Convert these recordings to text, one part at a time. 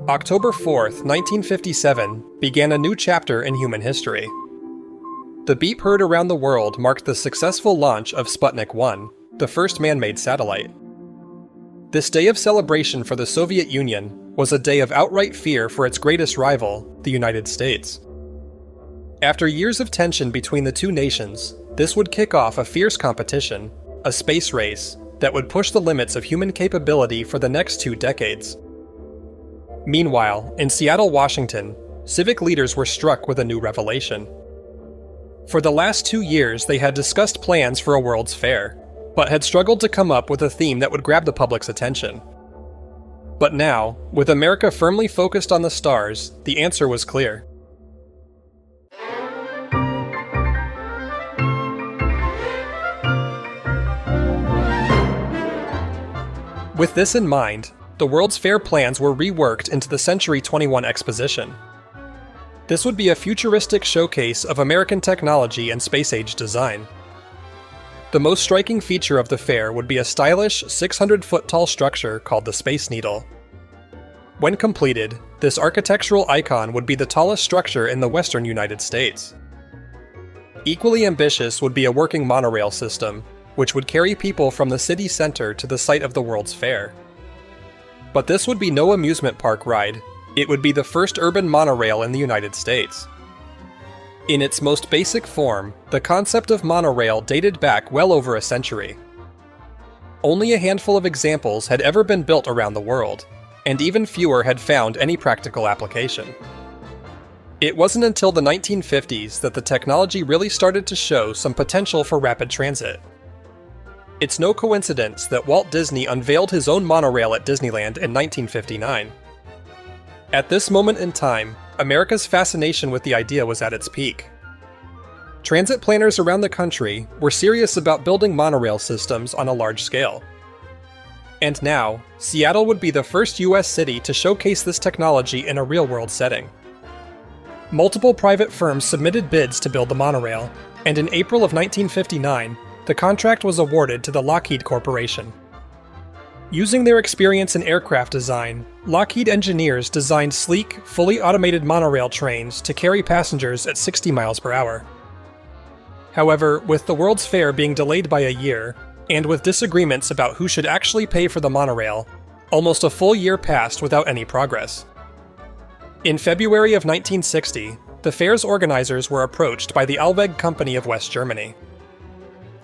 October 4th, 1957, began a new chapter in human history. The beep heard around the world marked the successful launch of Sputnik 1, the first man-made satellite. This day of celebration for the Soviet Union was a day of outright fear for its greatest rival, the United States. After years of tension between the two nations, this would kick off a fierce competition, a space race, that would push the limits of human capability for the next 2 decades. Meanwhile, in Seattle, Washington, civic leaders were struck with a new revelation. For the last 2 years, they had discussed plans for a World's Fair, but had struggled to come up with a theme that would grab the public's attention. But now, with America firmly focused on the stars, the answer was clear. With this in mind, the World's Fair plans were reworked into the Century 21 Exposition. This would be a futuristic showcase of American technology and space-age design. The most striking feature of the fair would be a stylish 600-foot-tall structure called the Space Needle. When completed, this architectural icon would be the tallest structure in the western United States. Equally ambitious would be a working monorail system, which would carry people from the city center to the site of the World's Fair. But this would be no amusement park ride, it would be the first urban monorail in the United States. In its most basic form, the concept of monorail dated back well over a century. Only a handful of examples had ever been built around the world, and even fewer had found any practical application. It wasn't until the 1950s that the technology really started to show some potential for rapid transit. It's no coincidence that Walt Disney unveiled his own monorail at Disneyland in 1959. At this moment in time, America's fascination with the idea was at its peak. Transit planners around the country were serious about building monorail systems on a large scale. And now, Seattle would be the first US city to showcase this technology in a real-world setting. Multiple private firms submitted bids to build the monorail, and in April of 1959, the contract was awarded to the Lockheed Corporation. Using their experience in aircraft design, Lockheed engineers designed sleek, fully automated monorail trains to carry passengers at 60 miles per hour. However, with the World's Fair being delayed by a year, and with disagreements about who should actually pay for the monorail, almost a full year passed without any progress. In February of 1960, the fair's organizers were approached by the Alweg Company of West Germany.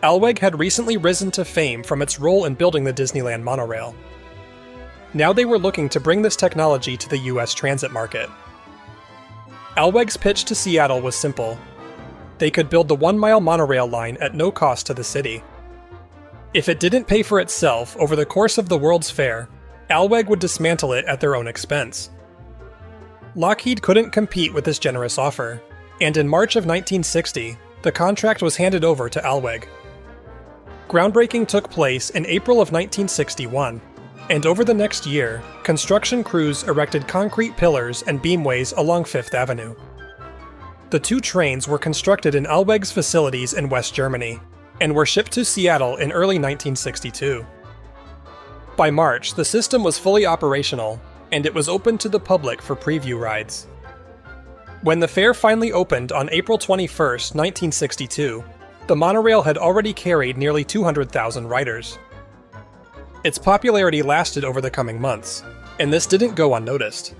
Alweg had recently risen to fame from its role in building the Disneyland monorail. Now they were looking to bring this technology to the US transit market. Alweg's pitch to Seattle was simple. They could build the 1-mile monorail line at no cost to the city. If it didn't pay for itself over the course of the World's Fair, Alweg would dismantle it at their own expense. Lockheed couldn't compete with this generous offer, and in March of 1960, the contract was handed over to Alweg. Groundbreaking took place in April of 1961, and over the next year, construction crews erected concrete pillars and beamways along Fifth Avenue. The 2 trains were constructed in Alweg's facilities in West Germany, and were shipped to Seattle in early 1962. By March, the system was fully operational, and it was open to the public for preview rides. When the fair finally opened on April 21, 1962, the monorail had already carried nearly 200,000 riders. Its popularity lasted over the coming months, and this didn't go unnoticed.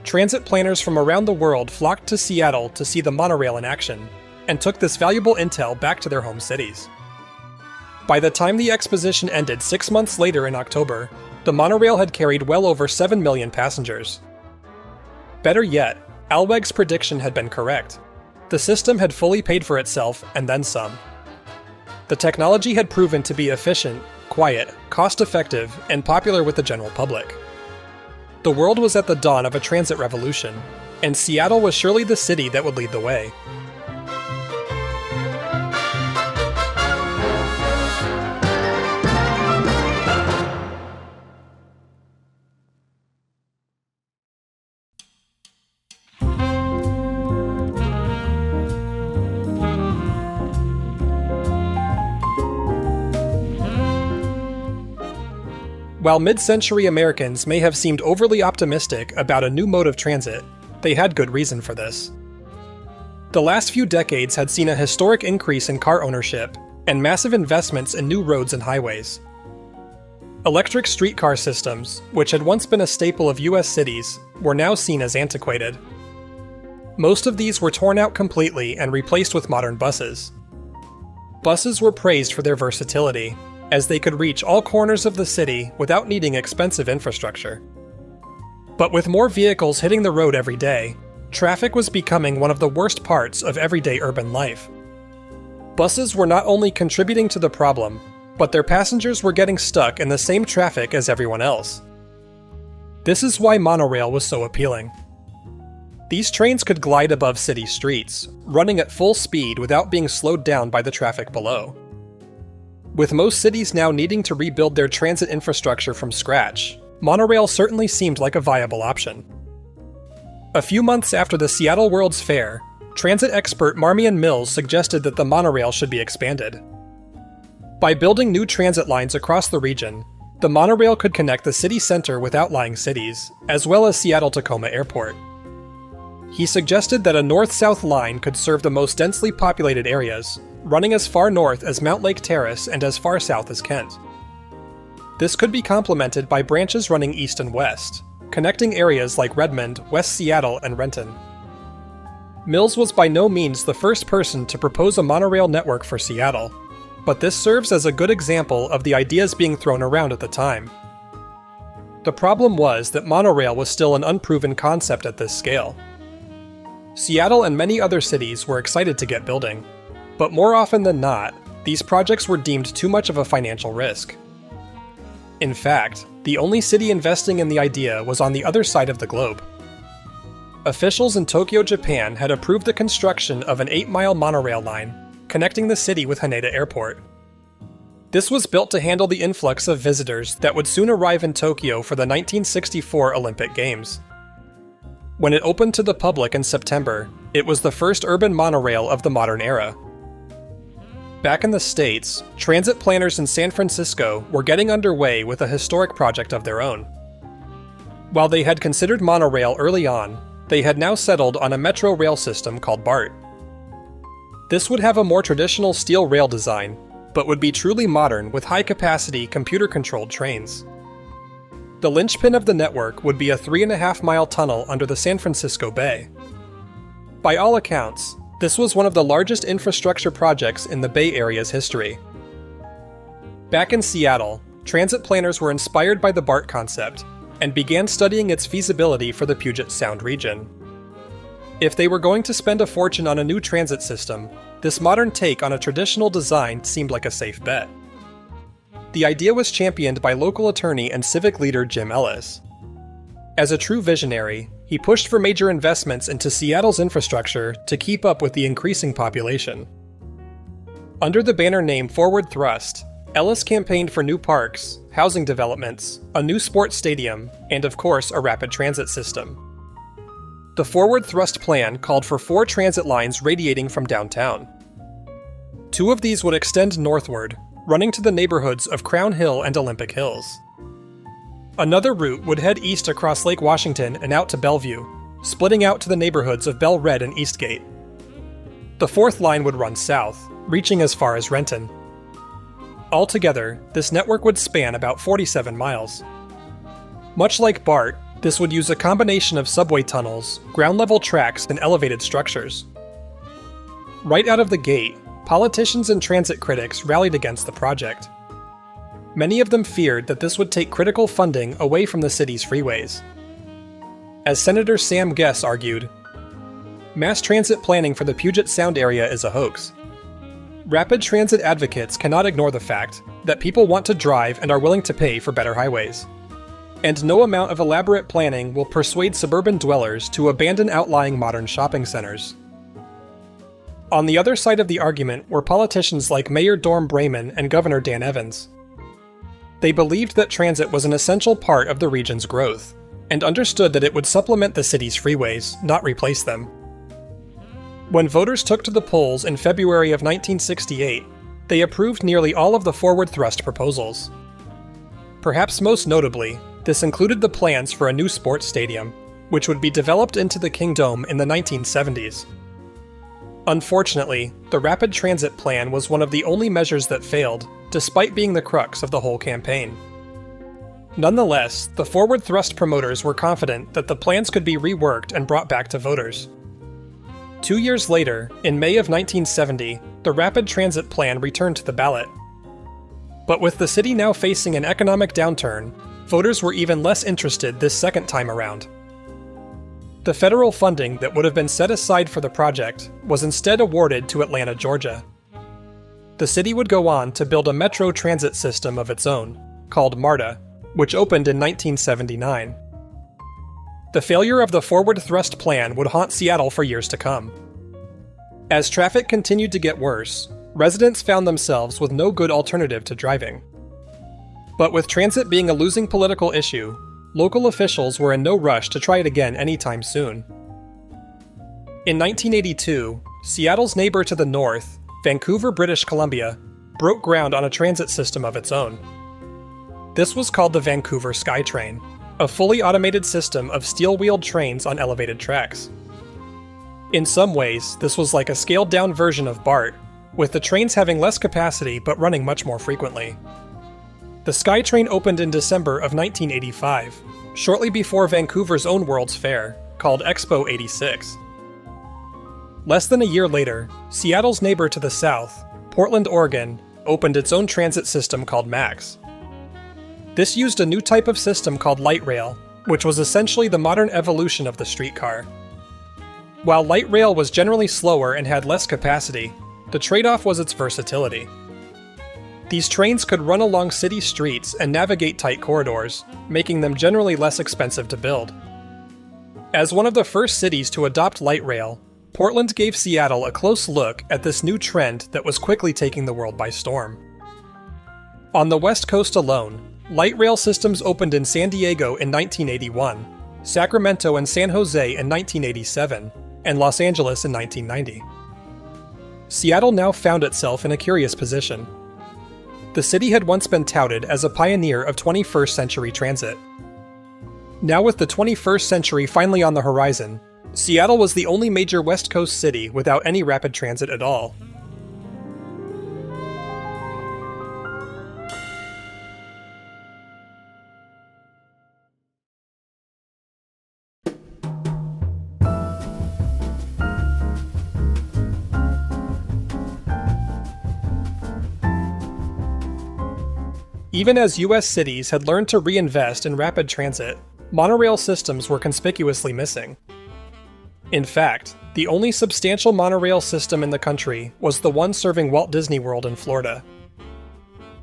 Transit planners from around the world flocked to Seattle to see the monorail in action, and took this valuable intel back to their home cities. By the time the exposition ended 6 months later in October, the monorail had carried well over 7 million passengers. Better yet, Alweg's prediction had been correct. The system had fully paid for itself, and then some. The technology had proven to be efficient, quiet, cost-effective, and popular with the general public. The world was at the dawn of a transit revolution, and Seattle was surely the city that would lead the way. While mid-century Americans may have seemed overly optimistic about a new mode of transit, they had good reason for this. The last few decades had seen a historic increase in car ownership and massive investments in new roads and highways. Electric streetcar systems, which had once been a staple of US cities, were now seen as antiquated. Most of these were torn out completely and replaced with modern buses. Buses were praised for their versatility, as they could reach all corners of the city without needing expensive infrastructure. But with more vehicles hitting the road every day, traffic was becoming one of the worst parts of everyday urban life. Buses were not only contributing to the problem, but their passengers were getting stuck in the same traffic as everyone else. This is why monorail was so appealing. These trains could glide above city streets, running at full speed without being slowed down by the traffic below. With most cities now needing to rebuild their transit infrastructure from scratch, monorail certainly seemed like a viable option. A few months after the Seattle World's Fair, transit expert Marmion Mills suggested that the monorail should be expanded. By building new transit lines across the region, the monorail could connect the city center with outlying cities, as well as Seattle-Tacoma Airport. He suggested that a north-south line could serve the most densely populated areas, running as far north as Mount Lake Terrace and as far south as Kent. This could be complemented by branches running east and west, connecting areas like Redmond, West Seattle, and Renton. Mills was by no means the first person to propose a monorail network for Seattle, but this serves as a good example of the ideas being thrown around at the time. The problem was that monorail was still an unproven concept at this scale. Seattle and many other cities were excited to get building, but more often than not, these projects were deemed too much of a financial risk. In fact, the only city investing in the idea was on the other side of the globe. Officials in Tokyo, Japan had approved the construction of an 8-mile monorail line connecting the city with Haneda Airport. This was built to handle the influx of visitors that would soon arrive in Tokyo for the 1964 Olympic Games. When it opened to the public in September, it was the first urban monorail of the modern era. Back in the States, transit planners in San Francisco were getting underway with a historic project of their own. While they had considered monorail early on, they had now settled on a metro rail system called BART. This would have a more traditional steel rail design, but would be truly modern with high-capacity, computer-controlled trains. The linchpin of the network would be a 3.5-mile tunnel under the San Francisco Bay. By all accounts, this was one of the largest infrastructure projects in the Bay Area's history. Back in Seattle, transit planners were inspired by the BART concept and began studying its feasibility for the Puget Sound region. If they were going to spend a fortune on a new transit system, this modern take on a traditional design seemed like a safe bet. The idea was championed by local attorney and civic leader Jim Ellis. As a true visionary, he pushed for major investments into Seattle's infrastructure to keep up with the increasing population. Under the banner name Forward Thrust, Ellis campaigned for new parks, housing developments, a new sports stadium, and of course a rapid transit system. The Forward Thrust plan called for 4 transit lines radiating from downtown. 2 of these would extend northward, running to the neighborhoods of Crown Hill and Olympic Hills. Another route would head east across Lake Washington and out to Bellevue, splitting out to the neighborhoods of Bell Red and Eastgate. The 4th line would run south, reaching as far as Renton. Altogether, this network would span about 47 miles. Much like BART, this would use a combination of subway tunnels, ground-level tracks, and elevated structures. Right out of the gate, politicians and transit critics rallied against the project. Many of them feared that this would take critical funding away from the city's freeways. As Senator Sam Guess argued, mass transit planning for the Puget Sound area is a hoax. Rapid transit advocates cannot ignore the fact that people want to drive and are willing to pay for better highways. And no amount of elaborate planning will persuade suburban dwellers to abandon outlying modern shopping centers. On the other side of the argument were politicians like Mayor Dorm Brayman and Governor Dan Evans. They believed that transit was an essential part of the region's growth, and understood that it would supplement the city's freeways, not replace them. When voters took to the polls in February of 1968, they approved nearly all of the Forward Thrust proposals. Perhaps most notably, this included the plans for a new sports stadium, which would be developed into the Kingdome in the 1970s. Unfortunately, the rapid transit plan was one of the only measures that failed, despite being the crux of the whole campaign. Nonetheless, the forward thrust promoters were confident that the plans could be reworked and brought back to voters. 2 years later, in May of 1970, the rapid transit plan returned to the ballot. But with the city now facing an economic downturn, voters were even less interested this second time around. The federal funding that would have been set aside for the project was instead awarded to Atlanta, Georgia. The city would go on to build a metro transit system of its own, called MARTA, which opened in 1979. The failure of the forward thrust plan would haunt Seattle for years to come. As traffic continued to get worse, residents found themselves with no good alternative to driving. But with transit being a losing political issue, local officials were in no rush to try it again anytime soon. In 1982, Seattle's neighbor to the north, Vancouver, British Columbia, broke ground on a transit system of its own. This was called the Vancouver SkyTrain, a fully automated system of steel-wheeled trains on elevated tracks. In some ways, this was like a scaled-down version of BART, with the trains having less capacity but running much more frequently. The SkyTrain opened in December of 1985, shortly before Vancouver's own World's Fair, called Expo 86. Less than a year later, Seattle's neighbor to the south, Portland, Oregon, opened its own transit system called MAX. This used a new type of system called light rail, which was essentially the modern evolution of the streetcar. While light rail was generally slower and had less capacity, the trade-off was its versatility. These trains could run along city streets and navigate tight corridors, making them generally less expensive to build. As one of the first cities to adopt light rail, Portland gave Seattle a close look at this new trend that was quickly taking the world by storm. On the West Coast alone, light rail systems opened in San Diego in 1981, Sacramento and San Jose in 1987, and Los Angeles in 1990. Seattle now found itself in a curious position. The city had once been touted as a pioneer of 21st century transit. Now with the 21st century finally on the horizon, Seattle was the only major West Coast city without any rapid transit at all. Even as US cities had learned to reinvest in rapid transit, monorail systems were conspicuously missing. In fact, the only substantial monorail system in the country was the one serving Walt Disney World in Florida.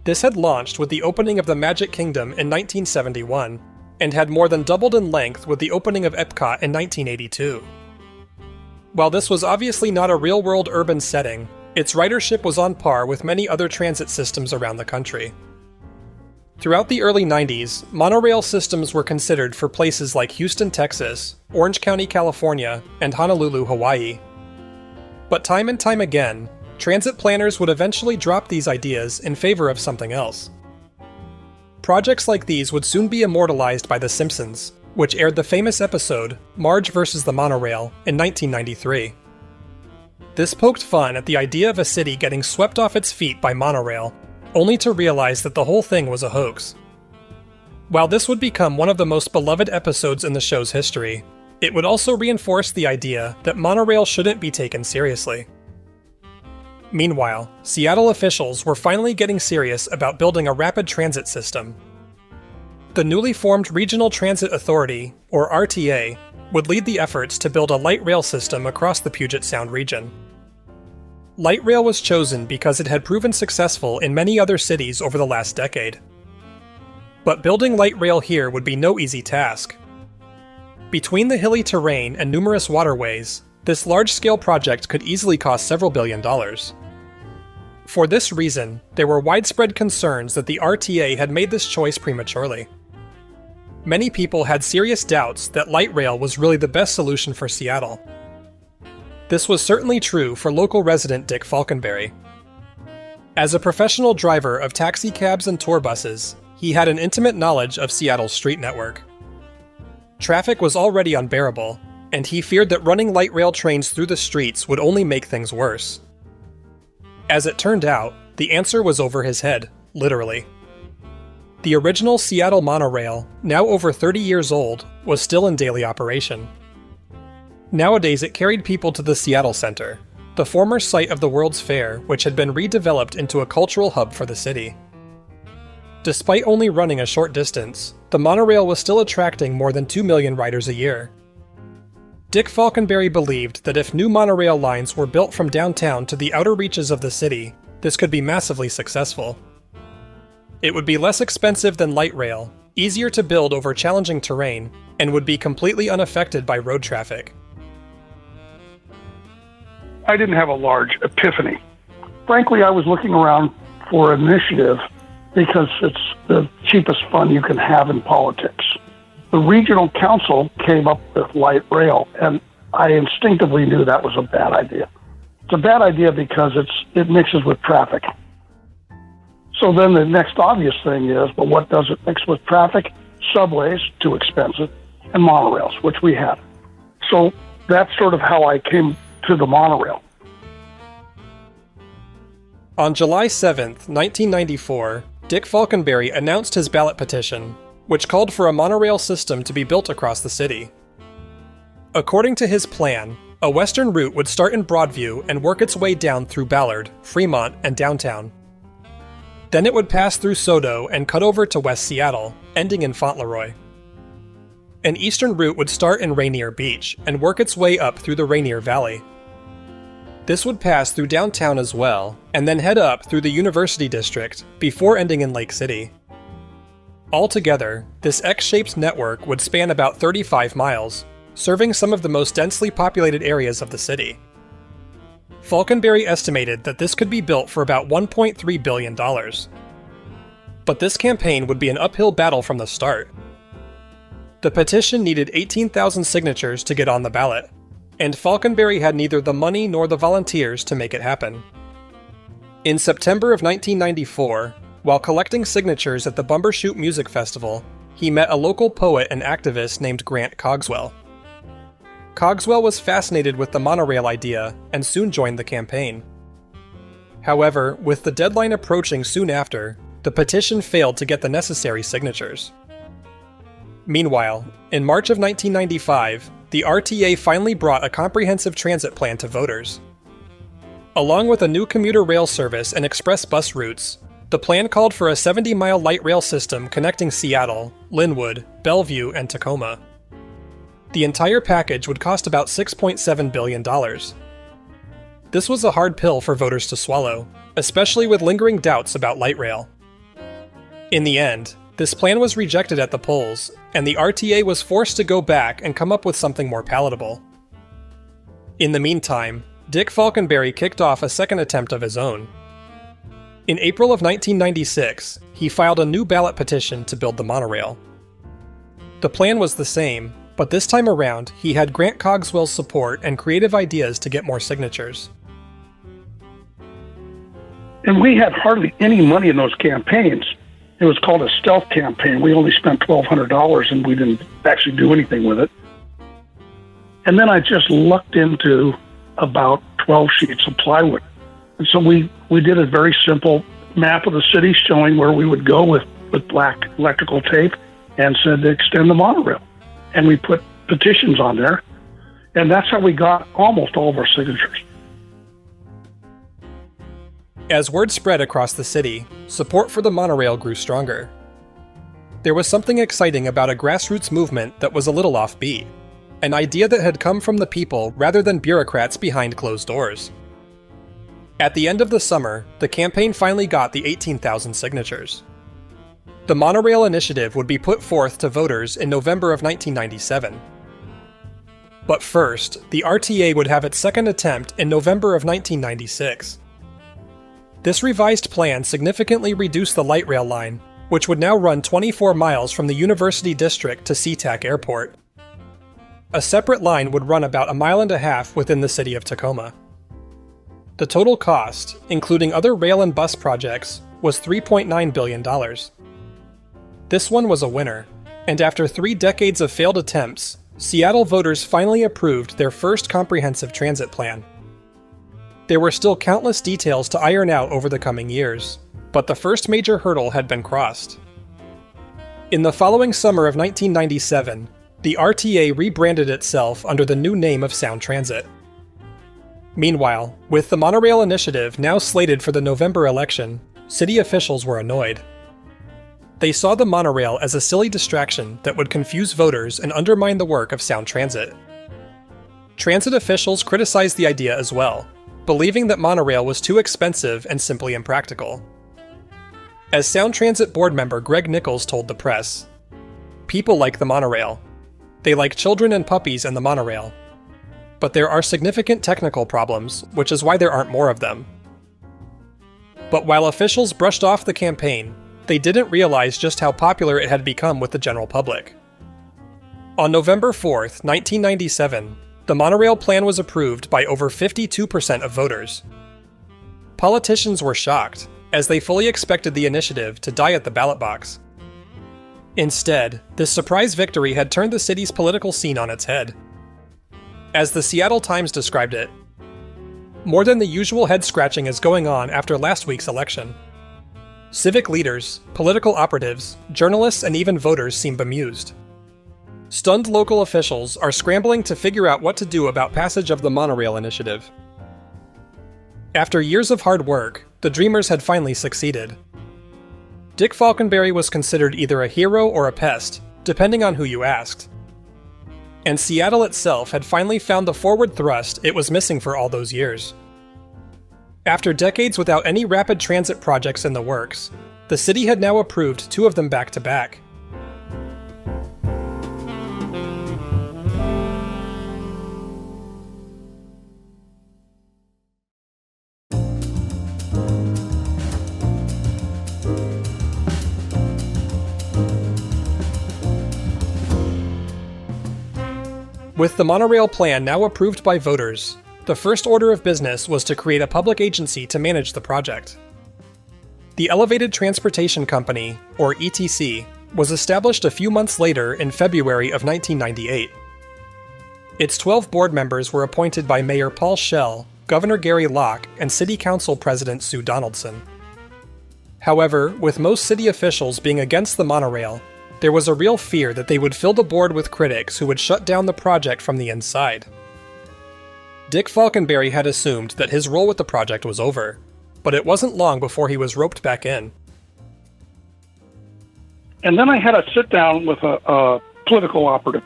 This had launched with the opening of the Magic Kingdom in 1971, and had more than doubled in length with the opening of Epcot in 1982. While this was obviously not a real-world urban setting, its ridership was on par with many other transit systems around the country. Throughout the early 90s, monorail systems were considered for places like Houston, Texas, Orange County, California, and Honolulu, Hawaii. But time and time again, transit planners would eventually drop these ideas in favor of something else. Projects like these would soon be immortalized by The Simpsons, which aired the famous episode, Marge vs. the Monorail, in 1993. This poked fun at the idea of a city getting swept off its feet by monorail, only to realize that the whole thing was a hoax. While this would become one of the most beloved episodes in the show's history, it would also reinforce the idea that monorail shouldn't be taken seriously. Meanwhile, Seattle officials were finally getting serious about building a rapid transit system. The newly formed Regional Transit Authority, or RTA, would lead the efforts to build a light rail system across the Puget Sound region. Light rail was chosen because it had proven successful in many other cities over the last decade. But building light rail here would be no easy task. Between the hilly terrain and numerous waterways, this large-scale project could easily cost several $billion. For this reason, there were widespread concerns that the RTA had made this choice prematurely. Many people had serious doubts that light rail was really the best solution for Seattle. This was certainly true for local resident Dick Falkenbury. As a professional driver of taxicabs and tour buses, he had an intimate knowledge of Seattle's street network. Traffic was already unbearable, and he feared that running light rail trains through the streets would only make things worse. As it turned out, the answer was over his head, literally. The original Seattle Monorail, now over 30 years old, was still in daily operation. Nowadays it carried people to the Seattle Center, the former site of the World's Fair, which had been redeveloped into a cultural hub for the city. Despite only running a short distance, the monorail was still attracting more than 2 million riders a year. Dick Falkenbury believed that if new monorail lines were built from downtown to the outer reaches of the city, this could be massively successful. It would be less expensive than light rail, easier to build over challenging terrain, and would be completely unaffected by road traffic. I didn't have a large epiphany. Frankly, I was looking around for an initiative because it's the cheapest fun you can have in politics. The regional council came up with light rail, and I instinctively knew that was a bad idea. It's a bad idea because it mixes with traffic. So then the next obvious thing is, but what does it mix with traffic? Subways, too expensive, and monorails, which we had. So that's sort of how I came to the monorail. On July 7th, 1994, Dick Falkenbury announced his ballot petition, which called for a monorail system to be built across the city. According to his plan, a western route would start in Broadview and work its way down through Ballard, Fremont, and downtown. Then it would pass through Sodo and cut over to West Seattle, ending in Fauntleroy. An eastern route would start in Rainier Beach and work its way up through the Rainier Valley. This would pass through downtown as well, and then head up through the University District before ending in Lake City. Altogether, this X-shaped network would span about 35 miles, serving some of the most densely populated areas of the city. Falkenbury estimated that this could be built for about $1.3 billion. But this campaign would be an uphill battle from the start. The petition needed 18,000 signatures to get on the ballot, and Falkenbury had neither the money nor the volunteers to make it happen. In September of 1994, while collecting signatures at the Bumbershoot Music Festival, he met a local poet and activist named Grant Cogswell. Cogswell was fascinated with the monorail idea and soon joined the campaign. However, with the deadline approaching soon after, the petition failed to get the necessary signatures. Meanwhile, in March of 1995, the RTA finally brought a comprehensive transit plan to voters. Along with a new commuter rail service and express bus routes, the plan called for a 70-mile light rail system connecting Seattle, Linwood, Bellevue, and Tacoma. The entire package would cost about $6.7 billion. This was a hard pill for voters to swallow, especially with lingering doubts about light rail. In the end, this plan was rejected at the polls, and the RTA was forced to go back and come up with something more palatable. In the meantime, Dick Falkenbury kicked off a second attempt of his own. In April of 1996, he filed a new ballot petition to build the monorail. The plan was the same, but this time around, he had Grant Cogswell's support and creative ideas to get more signatures. And we had hardly any money in those campaigns. It was called a stealth campaign. We only spent $1,200 and we didn't actually do anything with it. And then I just lucked into about 12 sheets of plywood. And so we did a very simple map of the city showing where we would go with black electrical tape and said to extend the monorail. And we put petitions on there. And that's how we got almost all of our signatures. As word spread across the city, support for the monorail grew stronger. There was something exciting about a grassroots movement that was a little offbeat, an idea that had come from the people rather than bureaucrats behind closed doors. At the end of the summer, the campaign finally got the 18,000 signatures. The monorail initiative would be put forth to voters in November of 1997. But first, the RTA would have its second attempt in November of 1996. This revised plan significantly reduced the light rail line, which would now run 24 miles from the University District to SeaTac Airport. A separate line would run about 1.5 miles within the city of Tacoma. The total cost, including other rail and bus projects, was $3.9 billion. This one was a winner, and after 3 decades of failed attempts, Seattle voters finally approved their first comprehensive transit plan. There were still countless details to iron out over the coming years, but the first major hurdle had been crossed. In the following summer of 1997, the RTA rebranded itself under the new name of Sound Transit. Meanwhile, with the Monorail initiative now slated for the November election, city officials were annoyed. They saw the monorail as a silly distraction that would confuse voters and undermine the work of Sound Transit. Transit officials criticized the idea as well, believing that monorail was too expensive and simply impractical. As Sound Transit board member Greg Nichols told the press, "People like the monorail. They like children and puppies in the monorail. But there are significant technical problems, which is why there aren't more of them." But while officials brushed off the campaign, they didn't realize just how popular it had become with the general public. On November 4th, 1997, the monorail plan was approved by over 52% of voters. Politicians were shocked, as they fully expected the initiative to die at the ballot box. Instead, this surprise victory had turned the city's political scene on its head. As the Seattle Times described it, "More than the usual head-scratching is going on after last week's election. Civic leaders, political operatives, journalists, and even voters seem bemused. Stunned local officials are scrambling to figure out what to do about passage of the monorail initiative." After years of hard work, the dreamers had finally succeeded. Dick Falkenbury was considered either a hero or a pest, depending on who you asked. And Seattle itself had finally found the forward thrust it was missing for all those years. After decades without any rapid transit projects in the works, the city had now approved 2 of them back to back. With the monorail plan now approved by voters, the first order of business was to create a public agency to manage the project. The Elevated Transportation Company, or ETC, was established a few months later in February of 1998. Its 12 board members were appointed by Mayor Paul Schell, Governor Gary Locke, and City Council President Sue Donaldson. However, with most city officials being against the monorail, there was a real fear that they would fill the board with critics who would shut down the project from the inside. Dick Falkenbury had assumed that his role with the project was over, but it wasn't long before he was roped back in. And then I had a sit down with a political operative,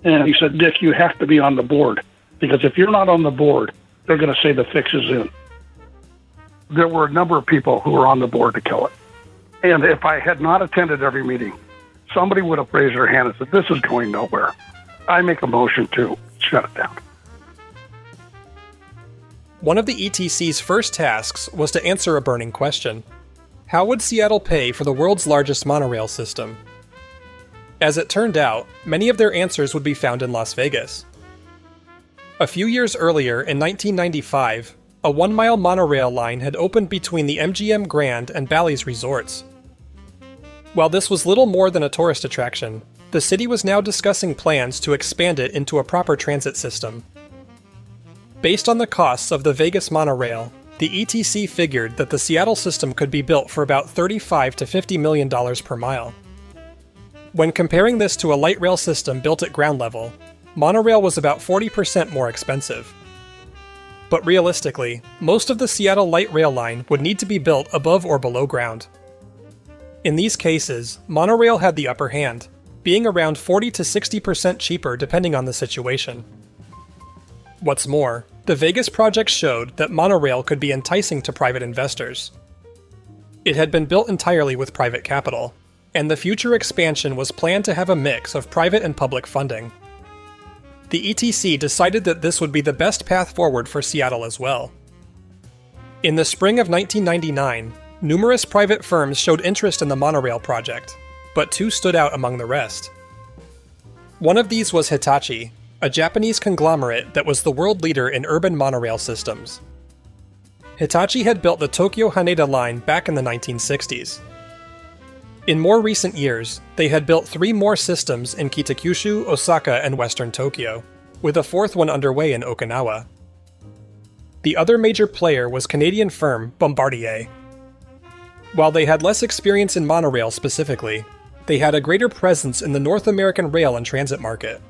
and he said, "Dick, you have to be on the board, because if you're not on the board, they're going to say the fix is in." There were a number of people who were on the board to kill it. And if I had not attended every meeting, somebody would have raised their hand and said, "This is going nowhere. I make a motion to shut it down." One of the ETC's first tasks was to answer a burning question. How would Seattle pay for the world's largest monorail system? As it turned out, many of their answers would be found in Las Vegas. A few years earlier, in 1995, a 1-mile monorail line had opened between the MGM Grand and Bally's resorts. While this was little more than a tourist attraction, the city was now discussing plans to expand it into a proper transit system. Based on the costs of the Vegas monorail, the ETC figured that the Seattle system could be built for about $35 to $50 million per mile. When comparing this to a light rail system built at ground level, monorail was about 40% more expensive. But realistically, most of the Seattle light rail line would need to be built above or below ground. In these cases, monorail had the upper hand, being around 40 to 60% cheaper depending on the situation. What's more, the Vegas project showed that monorail could be enticing to private investors. It had been built entirely with private capital, and the future expansion was planned to have a mix of private and public funding. The ETC decided that this would be the best path forward for Seattle as well. In the spring of 1999, numerous private firms showed interest in the monorail project, but 2 stood out among the rest. One of these was Hitachi, a Japanese conglomerate that was the world leader in urban monorail systems. Hitachi had built the Tokyo Haneda line back in the 1960s. In more recent years, they had built 3 more systems in Kitakyushu, Osaka, and western Tokyo, with a 4th one underway in Okinawa. The other major player was Canadian firm Bombardier. While they had less experience in monorail specifically, they had a greater presence in the North American rail and transit market.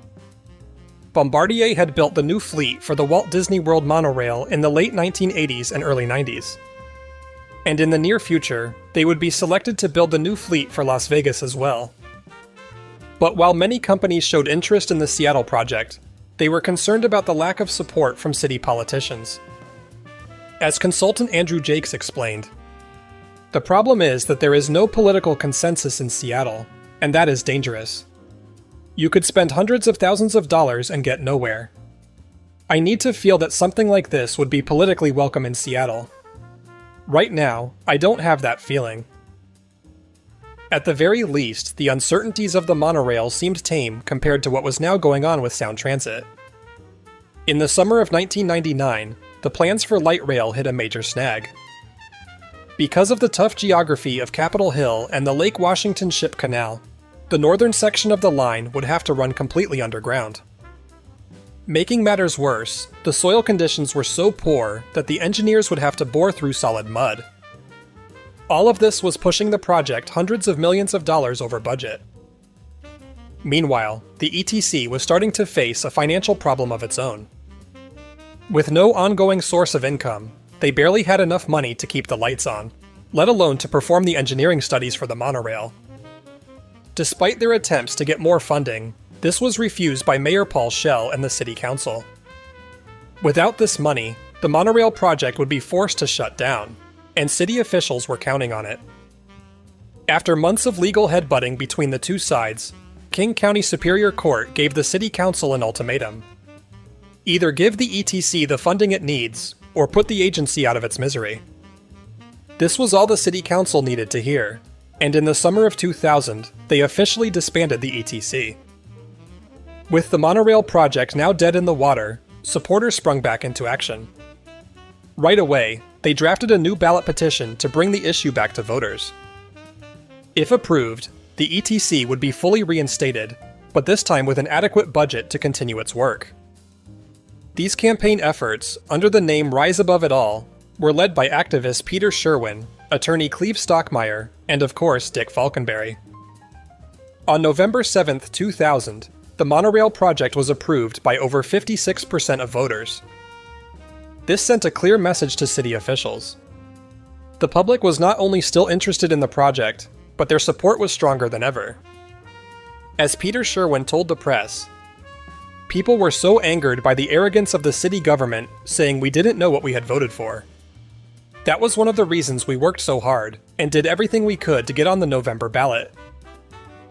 Bombardier had built the new fleet for the Walt Disney World monorail in the late 1980s and early 90s. And in the near future, they would be selected to build the new fleet for Las Vegas as well. But while many companies showed interest in the Seattle project, they were concerned about the lack of support from city politicians. As consultant Andrew Jakes explained, "The problem is that there is no political consensus in Seattle, and that is dangerous. You could spend hundreds of thousands of dollars and get nowhere. I need to feel that something like this would be politically welcome in Seattle. Right now, I don't have that feeling." At the very least, the uncertainties of the monorail seemed tame compared to what was now going on with Sound Transit. In the summer of 1999, the plans for light rail hit a major snag. Because of the tough geography of Capitol Hill and the Lake Washington Ship Canal, the northern section of the line would have to run completely underground. Making matters worse, the soil conditions were so poor that the engineers would have to bore through solid mud. All of this was pushing the project hundreds of millions of dollars over budget. Meanwhile, the ETC was starting to face a financial problem of its own. With no ongoing source of income, they barely had enough money to keep the lights on, let alone to perform the engineering studies for the monorail. Despite their attempts to get more funding, this was refused by Mayor Paul Schell and the City Council. Without this money, the monorail project would be forced to shut down, and city officials were counting on it. After months of legal headbutting between the two sides, King County Superior Court gave the City Council an ultimatum. Either give the ETC the funding it needs, or put the agency out of its misery. This was all the City Council needed to hear, and in the summer of 2000, they officially disbanded the ETC. With the monorail project now dead in the water, supporters sprung back into action. Right away, they drafted a new ballot petition to bring the issue back to voters. If approved, the ETC would be fully reinstated, but this time with an adequate budget to continue its work. These campaign efforts, under the name Rise Above It All, were led by activist Peter Sherwin, attorney Cleve Stockmeyer, and of course Dick Falkenbury. On November 7, 2000, the monorail project was approved by over 56% of voters. This sent a clear message to city officials. The public was not only still interested in the project, but their support was stronger than ever. As Peter Sherwin told the press, "People were so angered by the arrogance of the city government, saying we didn't know what we had voted for. That was one of the reasons we worked so hard, and did everything we could to get on the November ballot.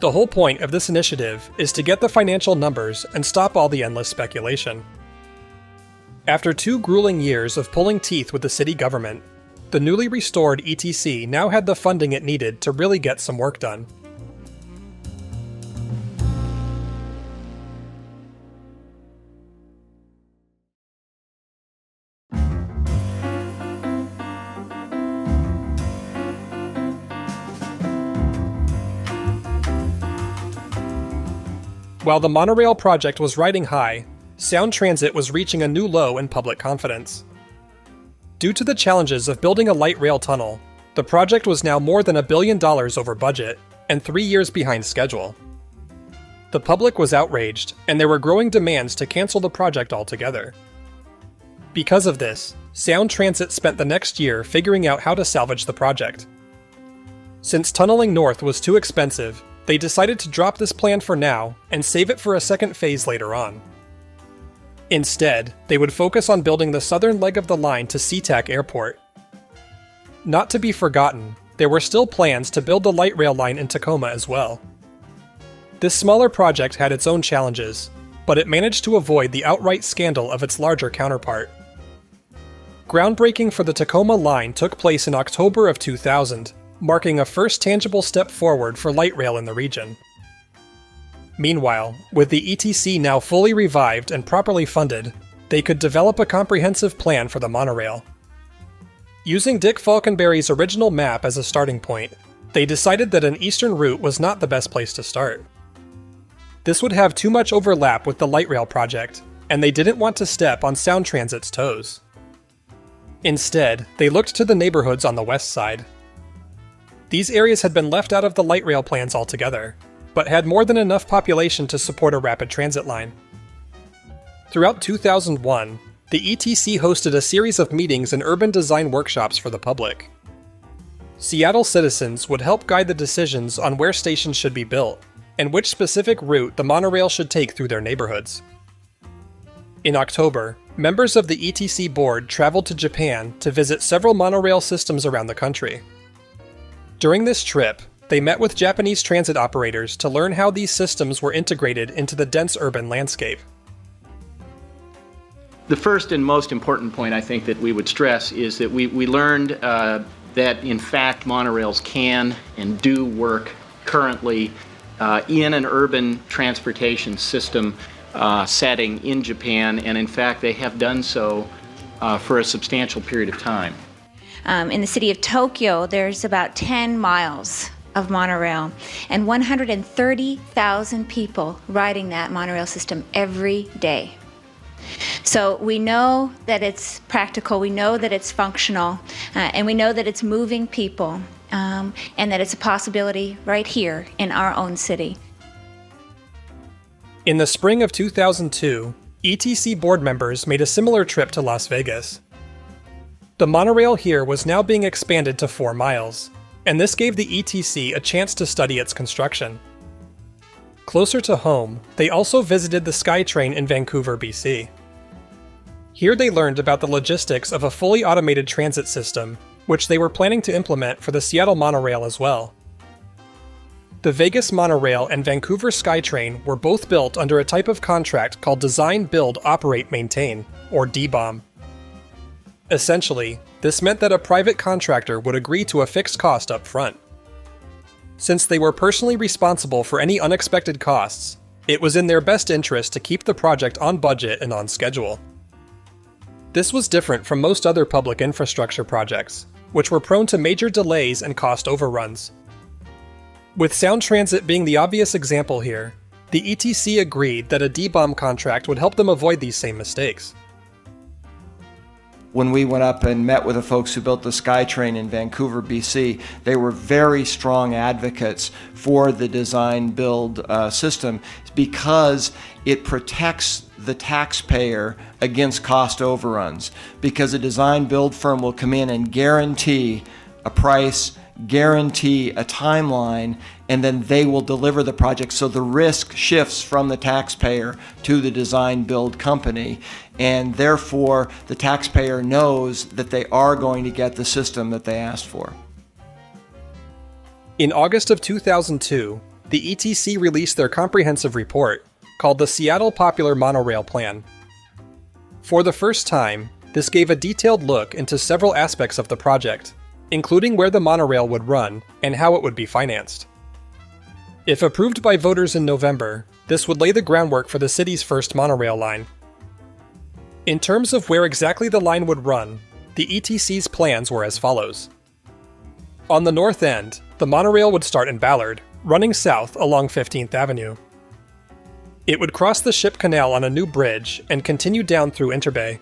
The whole point of this initiative is to get the financial numbers and stop all the endless speculation." After 2 grueling years of pulling teeth with the city government, the newly restored ETC now had the funding it needed to really get some work done. While the monorail project was riding high, Sound Transit was reaching a new low in public confidence. Due to the challenges of building a light rail tunnel, the project was now more than $1 billion over budget and 3 years behind schedule. The public was outraged, and there were growing demands to cancel the project altogether. Because of this, Sound Transit spent the next year figuring out how to salvage the project. Since tunneling north was too expensive, they decided to drop this plan for now and save it for a second phase later on. Instead, they would focus on building the southern leg of the line to SeaTac Airport. Not to be forgotten, there were still plans to build the light rail line in Tacoma as well. This smaller project had its own challenges, but it managed to avoid the outright scandal of its larger counterpart. Groundbreaking for the Tacoma line took place in October of 2000, marking a first tangible step forward for light rail in the region. Meanwhile, with the ETC now fully revived and properly funded, they could develop a comprehensive plan for the monorail. Using Dick Falkenbury's original map as a starting point, They decided that an eastern route was not the best place to start. This would have too much overlap with the light rail project, and they didn't want to step on Sound Transit's toes. Instead, they looked to the neighborhoods on the west side. These areas had been left out of the light rail plans altogether, but had more than enough population to support a rapid transit line. Throughout 2001, the ETC hosted a series of meetings and urban design workshops for the public. Seattle citizens would help guide the decisions on where stations should be built, and which specific route the monorail should take through their neighborhoods. In October, members of the ETC board traveled to Japan to visit several monorail systems around the country. During this trip, they met with Japanese transit operators to learn how these systems were integrated into the dense urban landscape. The first and most important point I think that we would stress is that we learned that in fact monorails can and do work currently in an urban transportation system setting in Japan, and in fact they have done so for a substantial period of time. In the city of Tokyo, there's about 10 miles of monorail and 130,000 people riding that monorail system every day. So we know that it's practical, we know that it's functional, and we know that it's moving people, and that it's a possibility right here in our own city. In the spring of 2002, ETC board members made a similar trip to Las Vegas. The monorail here was now being expanded to 4 miles, and this gave the ETC a chance to study its construction. Closer to home, they also visited the SkyTrain in Vancouver, BC. Here they learned about the logistics of a fully automated transit system, which they were planning to implement for the Seattle monorail as well. The Vegas monorail and Vancouver SkyTrain were both built under a type of contract called Design, Build, Operate, Maintain, or DBOM. Essentially, this meant that a private contractor would agree to a fixed cost up front. Since they were personally responsible for any unexpected costs, it was in their best interest to keep the project on budget and on schedule. This was different from most other public infrastructure projects, which were prone to major delays and cost overruns. With Sound Transit being the obvious example here, the ETC agreed that a DBOM contract would help them avoid these same mistakes. When we went up and met with the folks who built the SkyTrain in Vancouver, BC, they were very strong advocates for the design-build system because it protects the taxpayer against cost overruns. Because a design-build firm will come in and guarantee a price, guarantee a timeline, and then they will deliver the project. So the risk shifts from the taxpayer to the design-build company, and therefore the taxpayer knows that they are going to get the system that they asked for. In August of 2002, the ETC released their comprehensive report, called the Seattle Popular Monorail Plan. For the first time, this gave a detailed look into several aspects of the project, including where the monorail would run and how it would be financed. If approved by voters in November, this would lay the groundwork for the city's first monorail line. In terms of where exactly the line would run, the ETC's plans were as follows. On the north end, the monorail would start in Ballard, running south along 15th Avenue. It would cross the Ship Canal on a new bridge and continue down through Interbay.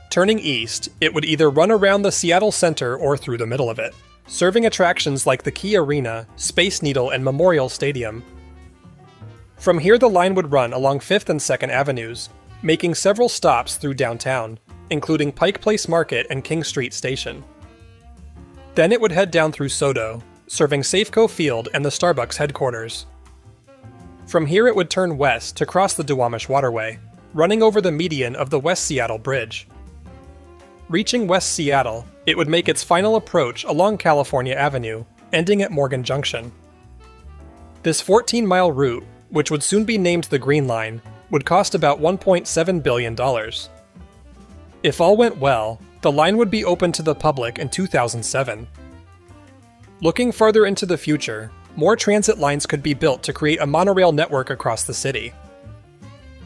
Turning east, it would either run around the Seattle Center or through the middle of it, serving attractions like the Key Arena, Space Needle, and Memorial Stadium. From here, the line would run along 5th and 2nd Avenues, making several stops through downtown, including Pike Place Market and King Street Station. Then it would head down through SoDo, serving Safeco Field and the Starbucks headquarters. From here it would turn west to cross the Duwamish Waterway, running over the median of the West Seattle Bridge. Reaching West Seattle, it would make its final approach along California Avenue, ending at Morgan Junction. This 14-mile route, which would soon be named the Green Line, would cost about $1.7 billion. If all went well, the line would be open to the public in 2007. Looking farther into the future, more transit lines could be built to create a monorail network across the city.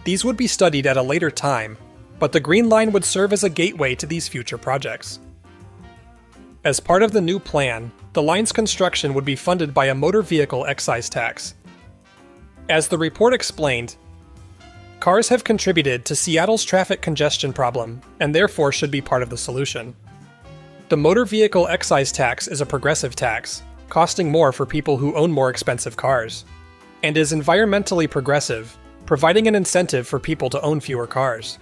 These would be studied at a later time, but the Green Line would serve as a gateway to these future projects. as part of the new plan, the line's construction would be funded by a motor vehicle excise tax. As the report explained, cars have contributed to Seattle's traffic congestion problem and therefore should be part of the solution. The motor vehicle excise tax is a progressive tax, costing more for people who own more expensive cars, and is environmentally progressive, providing an incentive for people to own fewer cars.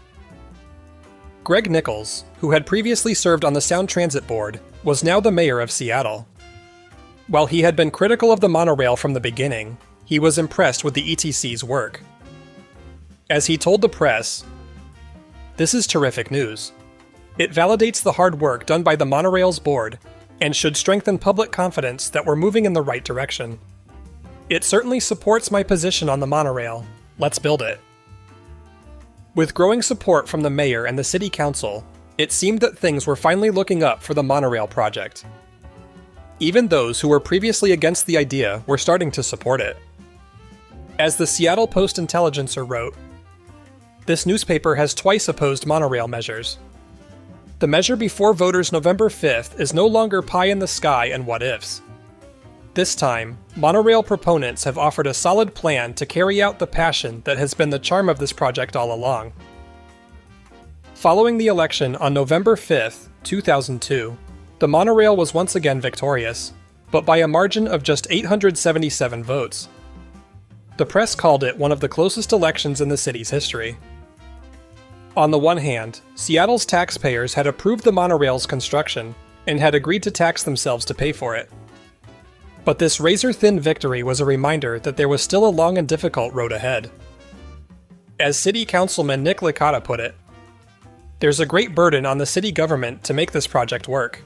Greg Nichols, who had previously served on the Sound Transit Board, was now the mayor of Seattle. While he had been critical of the monorail from the beginning, he was impressed with the ETC's work. As he told the press, "This is terrific news. It validates the hard work done by the monorail's board and should strengthen public confidence that we're moving in the right direction. It certainly supports my position on the monorail. Let's build it." With growing support from the mayor and the city council, it seemed that things were finally looking up for the monorail project. Even those who were previously against the idea were starting to support it. As the Seattle Post-Intelligencer wrote, "This newspaper has twice opposed monorail measures. The measure before voters November 5th is no longer pie in the sky and what-ifs. This time, monorail proponents have offered a solid plan to carry out the passion that has been the charm of this project all along." Following the election on November 5th, 2002, the monorail was once again victorious, but by a margin of just 877 votes. The press called it one of the closest elections in the city's history. On the one hand, Seattle's taxpayers had approved the monorail's construction and had agreed to tax themselves to pay for it. But this razor-thin victory was a reminder that there was still a long and difficult road ahead. As City Councilman Nick Licata put it, "There's a great burden on the city government to make this project work.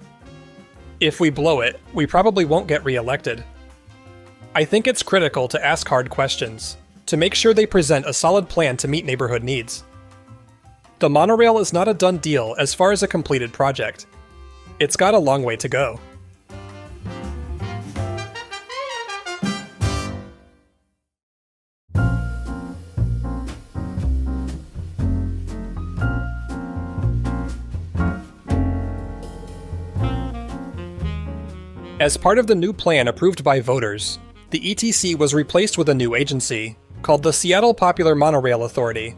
If we blow it, we probably won't get re-elected. I think it's critical to ask hard questions, to make sure they present a solid plan to meet neighborhood needs. The monorail is not a done deal as far as a completed project. It's got a long way to go." As part of the new plan approved by voters, the ETC was replaced with a new agency, called the Seattle Popular Monorail Authority.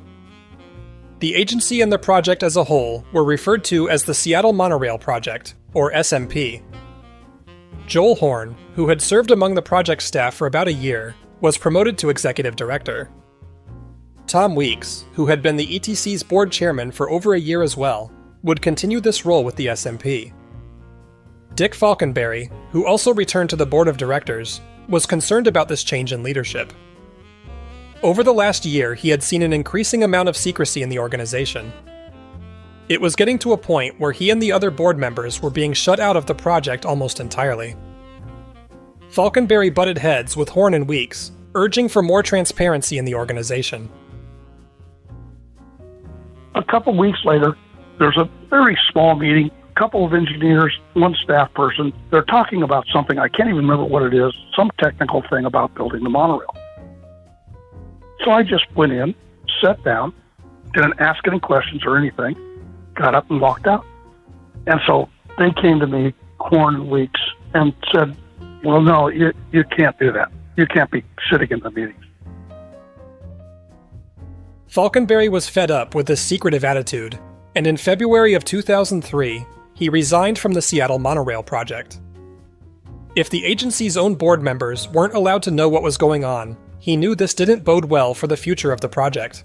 The agency and the project as a whole were referred to as the Seattle Monorail Project, or SMP. Joel Horn, who had served among the project staff for about a year, was promoted to executive director. Tom Weeks, who had been the ETC's board chairman for over a year as well, would continue this role with the SMP. Dick Falkenbury, who also returned to the board of directors, was concerned about this change in leadership. Over the last year, he had seen an increasing amount of secrecy in the organization. It was getting to a point where he and the other board members were being shut out of the project almost entirely. Falkenbury butted heads with Horn and Weeks, urging for more transparency in the organization. A couple weeks later, there's a very small meeting, a couple of engineers, one staff person. They're talking about something, I can't even remember what it is, some technical thing about building the monorail. So I just went in, sat down, didn't ask any questions or anything, got up and walked out. And so they came to me, Horn and Weeks, and said, "Well, no, you can't do that. You can't be sitting in the meetings." Falkenbury was fed up with this secretive attitude, and in February of 2003, he resigned from the Seattle Monorail project. If the agency's own board members weren't allowed to know what was going on, he knew this didn't bode well for the future of the project.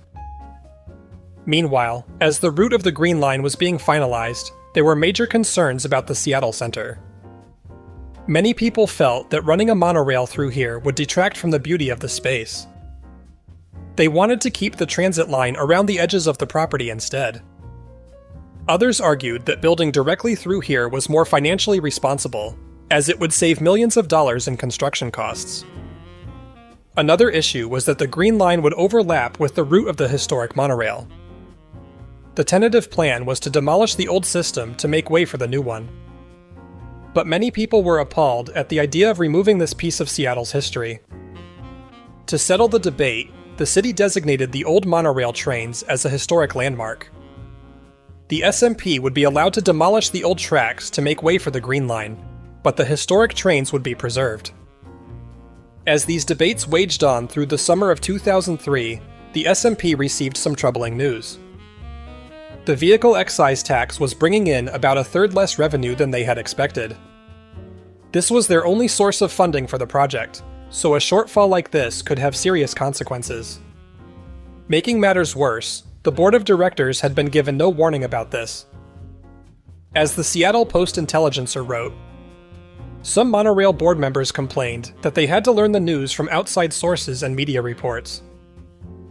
Meanwhile, as the route of the Green Line was being finalized, there were major concerns about the Seattle Center. Many people felt that running a monorail through here would detract from the beauty of the space. They wanted to keep the transit line around the edges of the property instead. Others argued that building directly through here was more financially responsible, as it would save millions of dollars in construction costs. Another issue was that the Green Line would overlap with the route of the historic monorail. The tentative plan was to demolish the old system to make way for the new one. But many people were appalled at the idea of removing this piece of Seattle's history. To settle the debate, the city designated the old monorail trains as a historic landmark. the SMP would be allowed to demolish the old tracks to make way for the Green Line, but the historic trains would be preserved. As these debates waged on through the summer of 2003, the SMP received some troubling news. The vehicle excise tax was bringing in about a third less revenue than they had expected. This was their only source of funding for the project, so a shortfall like this could have serious consequences. Making matters worse, the board of directors had been given no warning about this. As the Seattle Post-Intelligencer wrote, some Monorail board members complained that they had to learn the news from outside sources and media reports.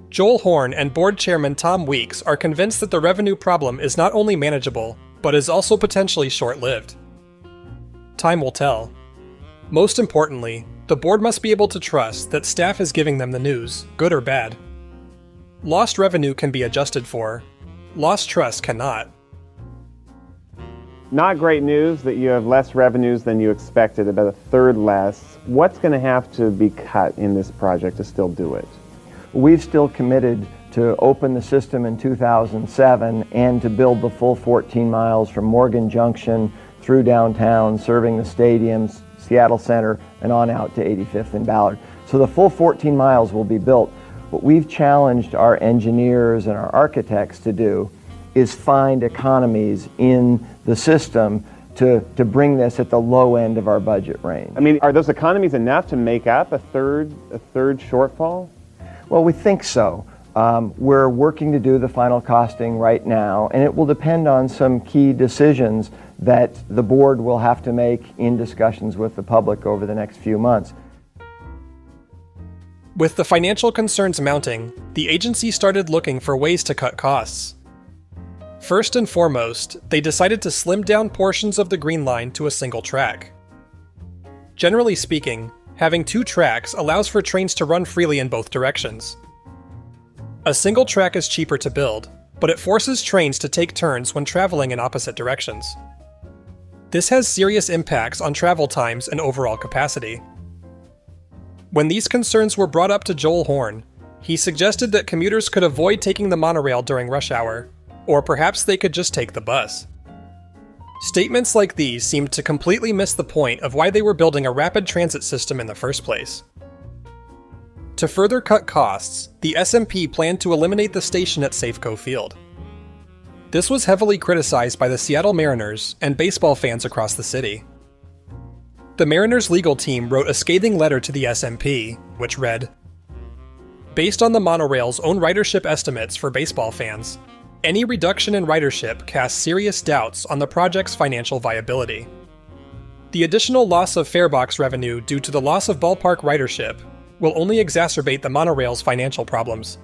Joel Horn and board chairman Tom Weeks are convinced that the revenue problem is not only manageable, but is also potentially short-lived. Time will tell. Most importantly, the board must be able to trust that staff is giving them the news, good or bad. Lost revenue can be adjusted for. Lost trust cannot. Not great news that you have less revenues than you expected, about a third less. What's going to have to be cut in this project to still do it? We've still committed to open the system in 2007 and to build the full 14 miles from Morgan Junction through downtown, serving the stadiums, Seattle Center, and on out to 85th and Ballard. So the full 14 miles will be built. What we've challenged our engineers and our architects to do is find economies in the system to bring this at the low end of our budget range. I mean, are those economies enough to make up a third shortfall? Well, we think so. We're working to do the final costing right now, and it will depend on some key decisions that the board will have to make in discussions with the public over the next few months. With the financial concerns mounting, the agency started looking for ways to cut costs. First and foremost, they decided to slim down portions of the Green Line to a single track. Generally speaking, having two tracks allows for trains to run freely in both directions. A single track is cheaper to build, but it forces trains to take turns when traveling in opposite directions. This has serious impacts on travel times and overall capacity. When these concerns were brought up to Joel Horn, he suggested that commuters could avoid taking the monorail during rush hour, or perhaps they could just take the bus. Statements like these seemed to completely miss the point of why they were building a rapid transit system in the first place. To further cut costs, the SMP planned to eliminate the station at Safeco Field. This was heavily criticized by the Seattle Mariners and baseball fans across the city. The Mariners' legal team wrote a scathing letter to the SMP, which read, "Based on the monorail's own ridership estimates for baseball fans, any reduction in ridership casts serious doubts on the project's financial viability. The additional loss of farebox revenue due to the loss of ballpark ridership will only exacerbate the monorail's financial problems."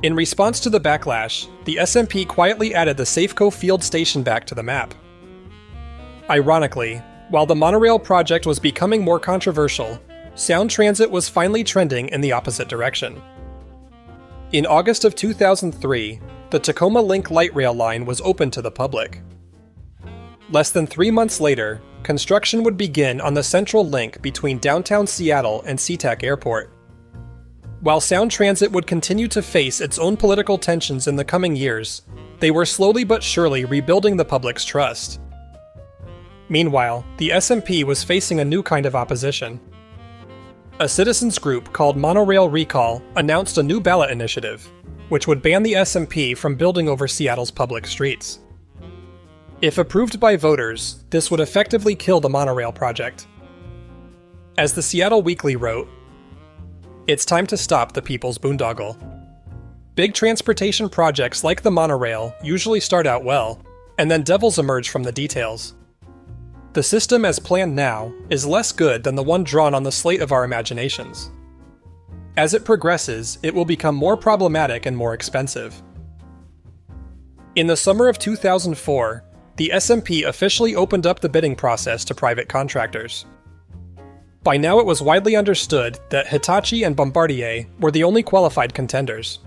In response to the backlash, the SMP quietly added the Safeco Field station back to the map. Ironically, while the monorail project was becoming more controversial, Sound Transit was finally trending in the opposite direction. In August of 2003, the Tacoma Link light rail line was open to the public. Less than 3 months later, construction would begin on the central link between downtown Seattle and SeaTac Airport. While Sound Transit would continue to face its own political tensions in the coming years, they were slowly but surely rebuilding the public's trust. Meanwhile, the SMP was facing a new kind of opposition. A citizens group called Monorail Recall announced a new ballot initiative, which would ban the SMP from building over Seattle's public streets. If approved by voters, this would effectively kill the monorail project. As the Seattle Weekly wrote, "It's time to stop the people's boondoggle. Big transportation projects like the monorail usually start out well, and then devils emerge from the details. The system as planned now is less good than the one drawn on the slate of our imaginations. As it progresses, it will become more problematic and more expensive." In the summer of 2004, the SMP officially opened up the bidding process to private contractors. By now it was widely understood that Hitachi and Bombardier were the only qualified contenders.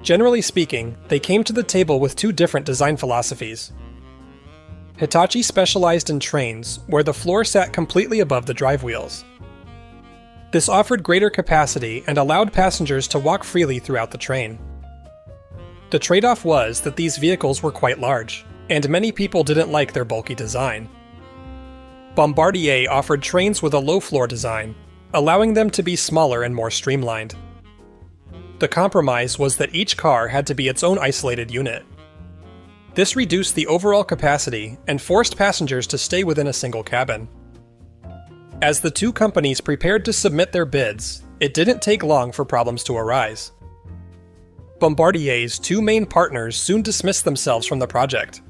Generally speaking, they came to the table with two different design philosophies. Hitachi specialized in trains where the floor sat completely above the drive wheels. This offered greater capacity and allowed passengers to walk freely throughout the train. The trade-off was that these vehicles were quite large, and many people didn't like their bulky design. Bombardier offered trains with a low-floor design, allowing them to be smaller and more streamlined. The compromise was that each car had to be its own isolated unit. This reduced the overall capacity and forced passengers to stay within a single cabin. As the two companies prepared to submit their bids, it didn't take long for problems to arise. Bombardier's two main partners soon dismissed themselves from the project.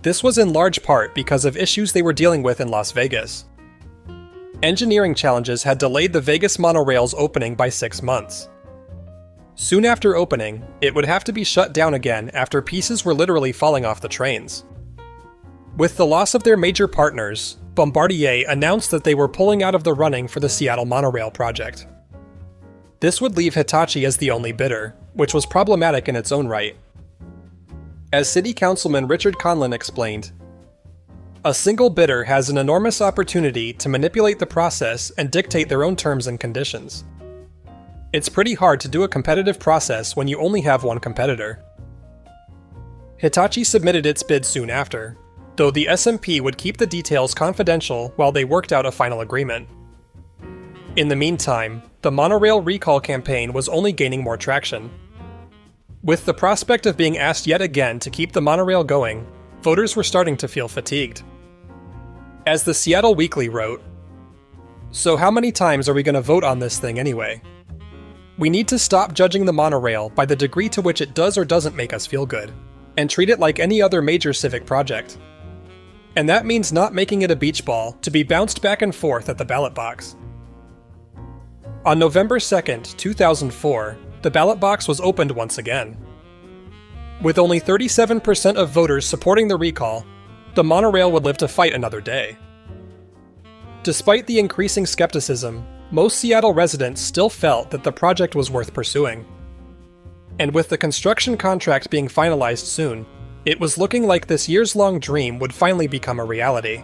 This was in large part because of issues they were dealing with in Las Vegas. Engineering challenges had delayed the Vegas monorail's opening by 6 months. Soon after opening, it would have to be shut down again after pieces were literally falling off the trains. With the loss of their major partners, Bombardier announced that they were pulling out of the running for the Seattle Monorail project. This would leave Hitachi as the only bidder, which was problematic in its own right. As City Councilman Richard Conlin explained, "A single bidder has an enormous opportunity to manipulate the process and dictate their own terms and conditions. It's pretty hard to do a competitive process when you only have one competitor." Hitachi submitted its bid soon after, though the SMP would keep the details confidential while they worked out a final agreement. In the meantime, the monorail recall campaign was only gaining more traction. With the prospect of being asked yet again to keep the monorail going, voters were starting to feel fatigued. As the Seattle Weekly wrote, "So how many times are we going to vote on this thing anyway? We need to stop judging the monorail by the degree to which it does or doesn't make us feel good, and treat it like any other major civic project. And that means not making it a beach ball to be bounced back and forth at the ballot box." On November 2nd, 2004, the ballot box was opened once again. With only 37% of voters supporting the recall, the monorail would live to fight another day. Despite the increasing skepticism, most Seattle residents still felt that the project was worth pursuing. And with the construction contract being finalized soon, it was looking like this years-long dream would finally become a reality.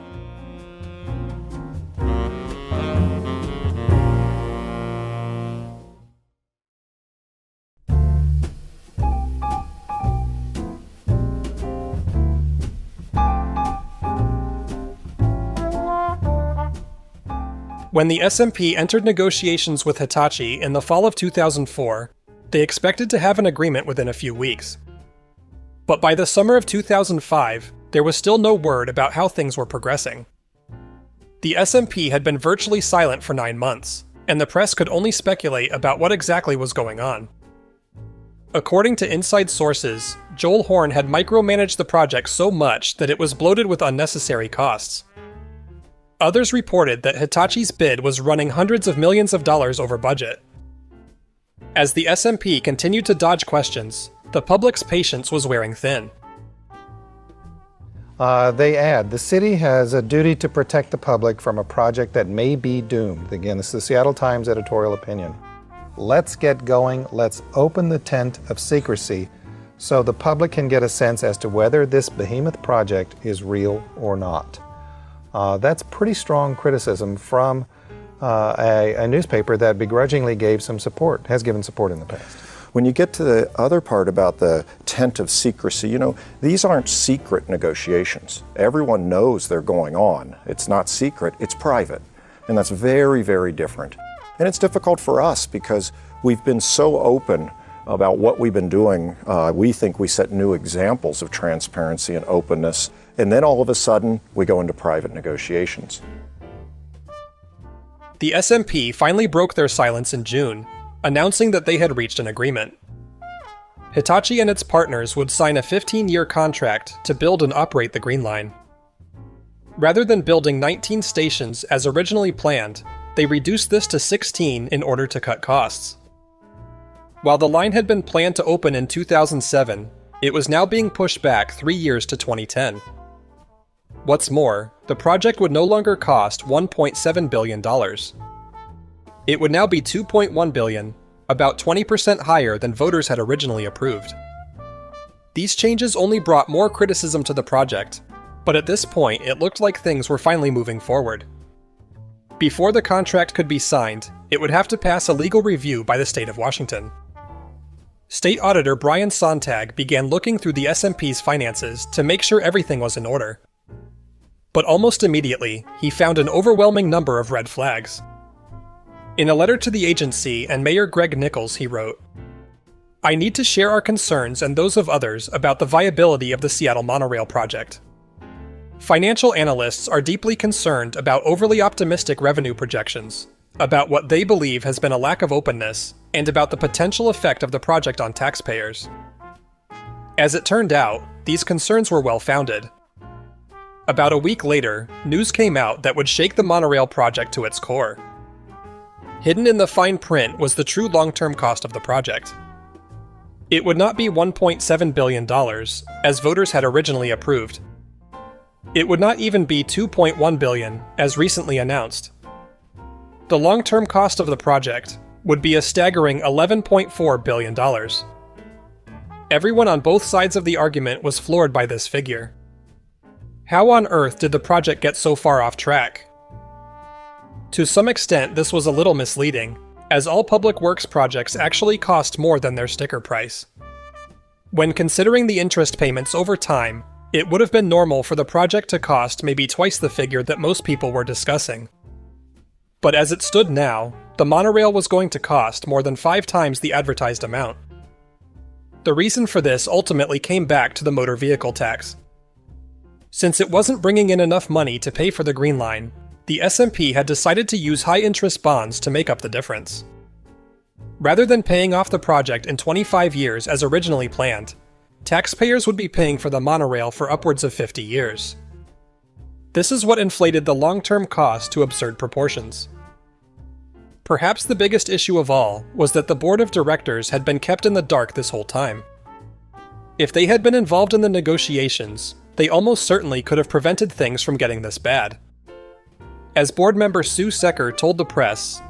When the SMP entered negotiations with Hitachi in the fall of 2004, they expected to have an agreement within a few weeks. But by the summer of 2005, there was still no word about how things were progressing. The SMP had been virtually silent for 9 months, and the press could only speculate about what exactly was going on. According to inside sources, Joel Horn had micromanaged the project so much that it was bloated with unnecessary costs. Others reported that Hitachi's bid was running hundreds of millions of dollars over budget. As the SMP continued to dodge questions, the public's patience was wearing thin. They add, "The city has a duty to protect the public from a project that may be doomed." Again, this is the Seattle Times editorial opinion. "Let's get going. Let's open the tent of secrecy so the public can get a sense as to whether this behemoth project is real or not." That's pretty strong criticism from a newspaper that begrudgingly gave some support, has given support in the past. When you get to the other part about the tent of secrecy, these aren't secret negotiations. Everyone knows they're going on. It's not secret, it's private. And that's very, very different. And it's difficult for us because we've been so open about what we've been doing. We think we set new examples of transparency and openness. And then all of a sudden, we go into private negotiations. The SMP finally broke their silence in June, announcing that they had reached an agreement. Hitachi and its partners would sign a 15-year contract to build and operate the Green Line. Rather than building 19 stations as originally planned, they reduced this to 16 in order to cut costs. While the line had been planned to open in 2007, it was now being pushed back 3 years to 2010. What's more, the project would no longer cost $1.7 billion. It would now be $2.1 billion, about 20% higher than voters had originally approved. These changes only brought more criticism to the project, but at this point it looked like things were finally moving forward. Before the contract could be signed, it would have to pass a legal review by the state of Washington. State Auditor Brian Sontag began looking through the SMP's finances to make sure everything was in order. But almost immediately, he found an overwhelming number of red flags. In a letter to the agency and Mayor Greg Nichols, he wrote, "I need to share our concerns and those of others about the viability of the Seattle Monorail project. Financial analysts are deeply concerned about overly optimistic revenue projections, about what they believe has been a lack of openness, and about the potential effect of the project on taxpayers." As it turned out, these concerns were well-founded. About a week later, news came out that would shake the monorail project to its core. Hidden in the fine print was the true long-term cost of the project. It would not be $1.7 billion, as voters had originally approved. It would not even be $2.1 billion, as recently announced. The long-term cost of the project would be a staggering $11.4 billion. Everyone on both sides of the argument was floored by this figure. How on earth did the project get so far off track? To some extent, this was a little misleading, as all public works projects actually cost more than their sticker price. When considering the interest payments over time, it would have been normal for the project to cost maybe twice the figure that most people were discussing. But as it stood now, the monorail was going to cost more than 5 times the advertised amount. The reason for this ultimately came back to the motor vehicle tax. Since it wasn't bringing in enough money to pay for the Green Line, the SMP had decided to use high-interest bonds to make up the difference. Rather than paying off the project in 25 years as originally planned, taxpayers would be paying for the monorail for upwards of 50 years. This is what inflated the long-term cost to absurd proportions. Perhaps the biggest issue of all was that the board of directors had been kept in the dark this whole time. If they had been involved in the negotiations, they almost certainly could have prevented things from getting this bad. As board member Sue Secker told the press,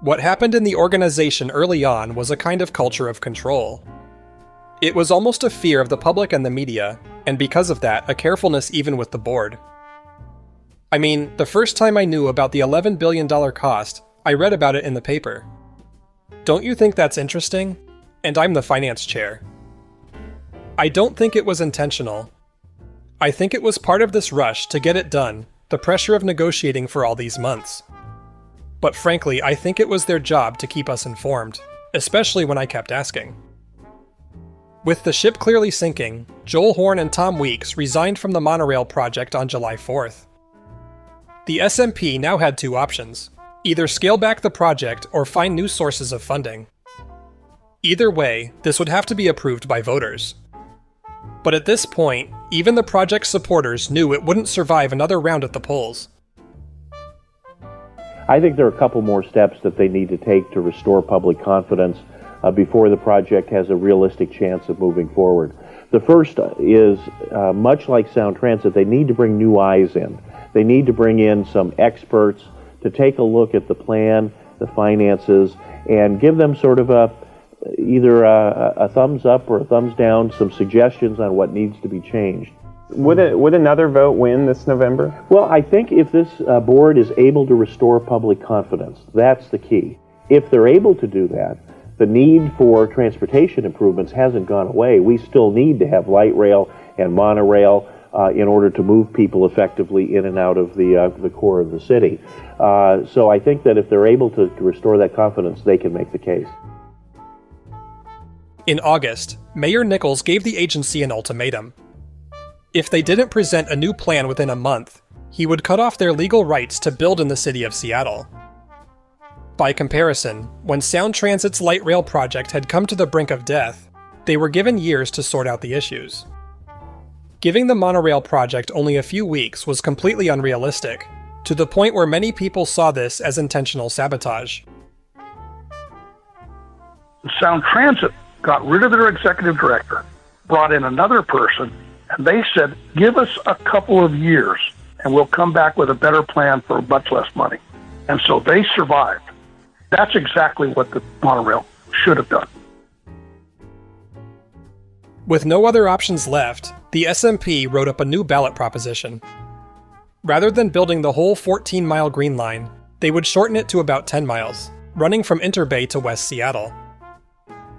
"What happened in the organization early on was a kind of culture of control. It was almost a fear of the public and the media, and because of that, a carefulness even with the board. I mean, the first time I knew about the $11 billion cost, I read about it in the paper. Don't you think that's interesting? And I'm the finance chair. I don't think it was intentional. I think it was part of this rush to get it done, the pressure of negotiating for all these months. But frankly, I think it was their job to keep us informed, especially when I kept asking." With the ship clearly sinking, Joel Horn and Tom Weeks resigned from the monorail project on July 4th. The SMP now had 2 options: either scale back the project or find new sources of funding. Either way, this would have to be approved by voters. But at this point, even the project's supporters knew it wouldn't survive another round at the polls. I think there are a couple more steps that they need to take to restore public confidence before the project has a realistic chance of moving forward. The first is, much like Sound Transit, they need to bring new eyes in. They need to bring in some experts to take a look at the plan, the finances, and give them sort of either a thumbs up or a thumbs down, some suggestions on what needs to be changed. Would another vote win this November? Well, I think if this board is able to restore public confidence, that's the key. If they're able to do that, the need for transportation improvements hasn't gone away. We still need to have light rail and monorail in order to move people effectively in and out of the core of the city. So I think that if they're able to restore that confidence, they can make the case. In August, Mayor Nichols gave the agency an ultimatum. If they didn't present a new plan within a month, he would cut off their legal rights to build in the city of Seattle. By comparison, when Sound Transit's light rail project had come to the brink of death, they were given years to sort out the issues. Giving the monorail project only a few weeks was completely unrealistic, to the point where many people saw this as intentional sabotage. Sound Transit got rid of their executive director, brought in another person, and they said, "Give us a couple of years and we'll come back with a better plan for much less money." And so they survived. That's exactly what the monorail should have done. With no other options left, the SMP wrote up a new ballot proposition. Rather than building the whole 14-mile Green Line, they would shorten it to about 10 miles, running from Interbay to West Seattle.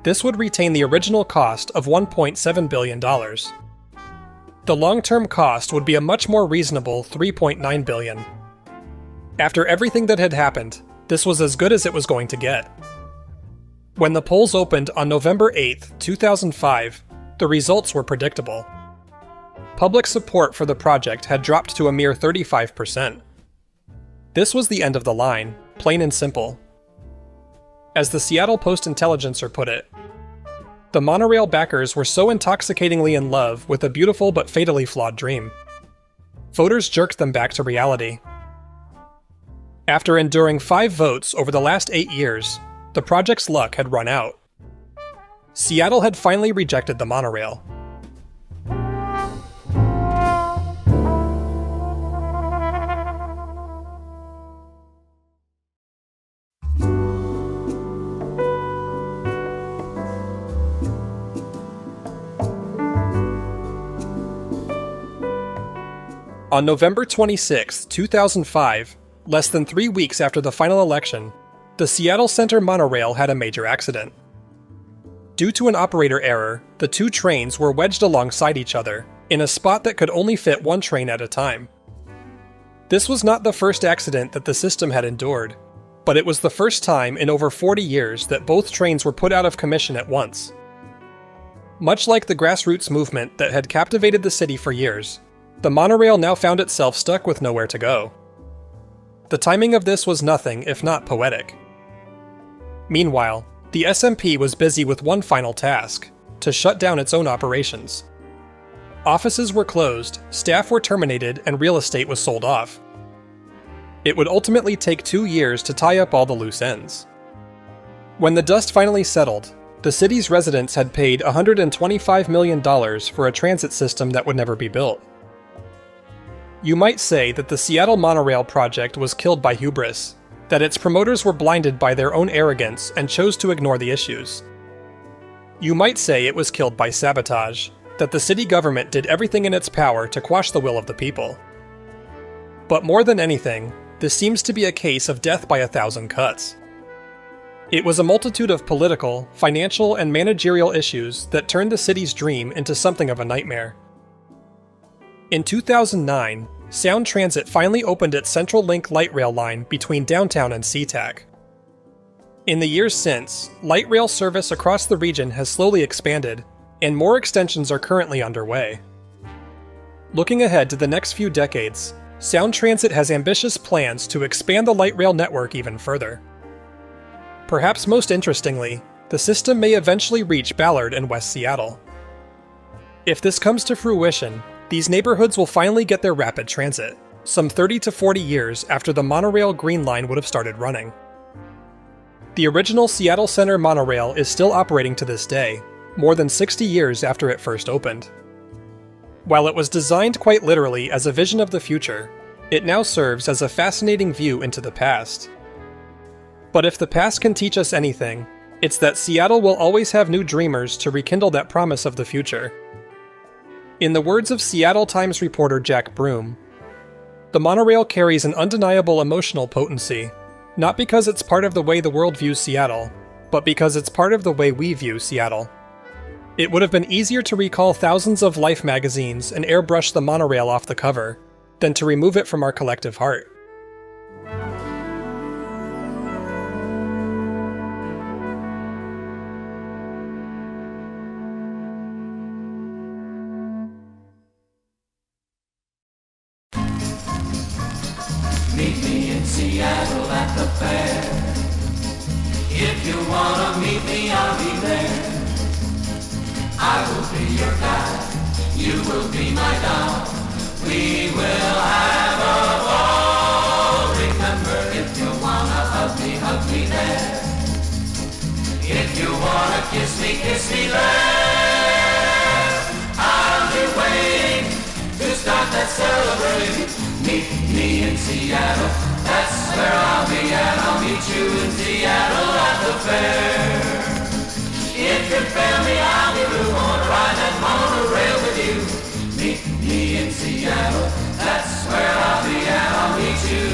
this would retain the original cost of $1.7 billion. The long-term cost would be a much more reasonable $3.9 billion. After everything that had happened, this was as good as it was going to get. When the polls opened on November 8, 2005, the results were predictable. Public support for the project had dropped to a mere 35%. This was the end of the line, plain and simple. As the Seattle Post-Intelligencer put it, the monorail backers were so intoxicatingly in love with a beautiful but fatally flawed dream. Voters jerked them back to reality. After enduring 5 votes over the last 8 years, the project's luck had run out. Seattle had finally rejected the monorail. On November 26, 2005, less than 3 weeks after the final election, the Seattle Center monorail had a major accident. Due to an operator error, the 2 trains were wedged alongside each other, in a spot that could only fit 1 train at a time. This was not the first accident that the system had endured, but it was the first time in over 40 years that both trains were put out of commission at once. Much like the grassroots movement that had captivated the city for years, the monorail now found itself stuck with nowhere to go. The timing of this was nothing if not poetic. Meanwhile, the SMP was busy with one final task: to shut down its own operations. Offices were closed, staff were terminated, and real estate was sold off. It would ultimately take 2 years to tie up all the loose ends. When the dust finally settled, the city's residents had paid $125 million for a transit system that would never be built. You might say that the Seattle Monorail project was killed by hubris, that its promoters were blinded by their own arrogance and chose to ignore the issues. You might say it was killed by sabotage, that the city government did everything in its power to quash the will of the people. But more than anything, this seems to be a case of death by 1,000 cuts. It was a multitude of political, financial, and managerial issues that turned the city's dream into something of a nightmare. In 2009, Sound Transit finally opened its Central Link light rail line between downtown and SeaTac. In the years since, light rail service across the region has slowly expanded, and more extensions are currently underway. Looking ahead to the next few decades, Sound Transit has ambitious plans to expand the light rail network even further. Perhaps most interestingly, the system may eventually reach Ballard and West Seattle. If this comes to fruition, these neighborhoods will finally get their rapid transit, some 30 to 40 years after the monorail Green Line would have started running. The original Seattle Center monorail is still operating to this day, more than 60 years after it first opened. While it was designed quite literally as a vision of the future, it now serves as a fascinating view into the past. But if the past can teach us anything, it's that Seattle will always have new dreamers to rekindle that promise of the future. In the words of Seattle Times reporter Jack Broom, the monorail carries an undeniable emotional potency, not because it's part of the way the world views Seattle, but because it's part of the way we view Seattle. It would have been easier to recall thousands of Life magazines and airbrush the monorail off the cover, than to remove it from our collective heart. Meet me in Seattle at the fair. If you wanna meet me, I'll be there. I will be your guide, you will be my doll. We will have a ball. Remember, if you wanna hug me there. If you wanna kiss me there. I'll be waiting to start that celebration. Meet me in Seattle, that's where I'll be at. I'll meet you in Seattle at the fair. If you fail me, I'll be blue, gonna ride that monorail with you. Meet me in Seattle, that's where I'll be at. I'll meet you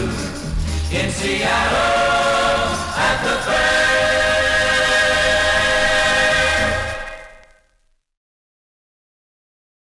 in Seattle.